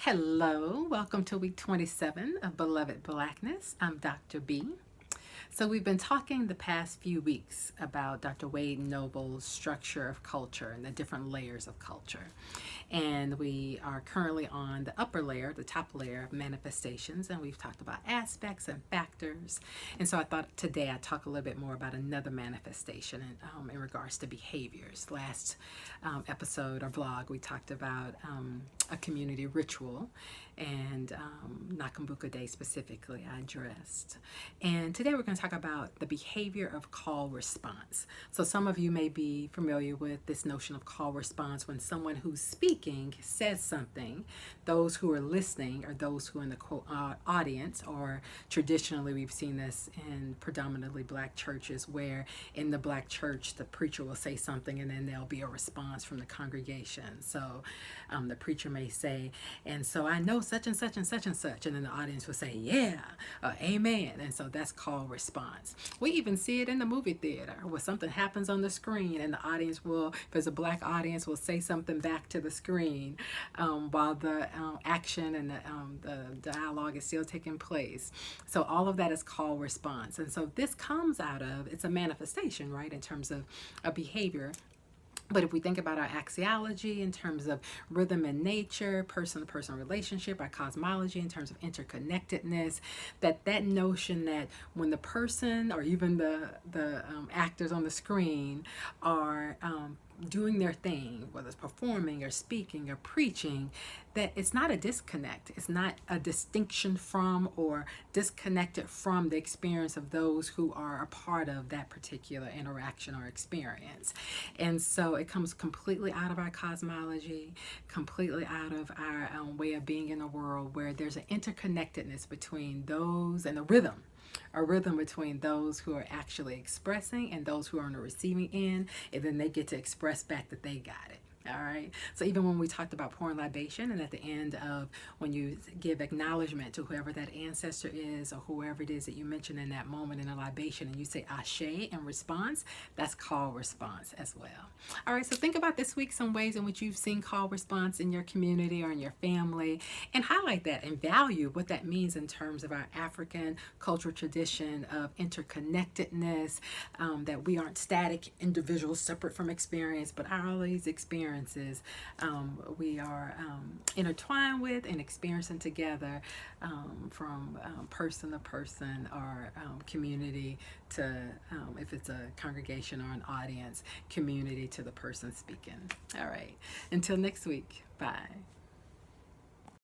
Hello, welcome to week 27 of Beloved Blackness. I'm Dr. B. So we've been talking the past few weeks about Dr. Wade Noble's structure of culture and the different layers of culture. And we are currently on the upper layer, the top layer of manifestations, and we've talked about aspects and factors. And so I thought today I'd talk a little bit more about another manifestation in regards to behaviors. Last episode or vlog, we talked about a community ritual, and Nakambuka Day specifically I addressed. And today we're going to talk about the behavior of call response. So some of you may be familiar with this notion of call response. When someone who's speaking says something, those who are listening or those who are in the quote audience, or traditionally we've seen this in predominantly black churches, where in the black church the preacher will say something and then there'll be a response from the congregation. So the preacher may say, and so I know such and such and such and such, and then the audience will say, yeah, amen. And so that's call response. We even see it in the movie theater where something happens on the screen and the audience will, if there's a black audience, will say something back to the screen while the action and the dialogue is still taking place. So all of that is call response. And so this comes out of, it's a manifestation, right, in terms of a behavior. But if we think about our axiology in terms of rhythm and nature, person-to-person relationship, our cosmology in terms of interconnectedness, that notion that when the person or even the actors on the screen are doing their thing, whether it's performing or speaking or preaching, that it's not a disconnect. It's not a distinction from or disconnected from the experience of those who are a part of that particular interaction or experience. And so it comes completely out of our cosmology, completely out of our way of being in the world, where there's an interconnectedness between those and a rhythm between those who are actually expressing and those who are on the receiving end, and then they get to express back that they got it. All right. So even when we talked about pouring libation, and at the end of when you give acknowledgement to whoever that ancestor is or whoever it is that you mention in that moment in a libation, and you say ashe in response, that's call response as well. All right. So think about this week some ways in which you've seen call response in your community or in your family, and highlight that and value what that means in terms of our African cultural tradition of interconnectedness, that we aren't static individuals separate from experience, but all these experiences we are intertwined with and experiencing together, from person to person or community to, if it's a congregation or an audience, community to the person speaking. All right. Until next week. Bye.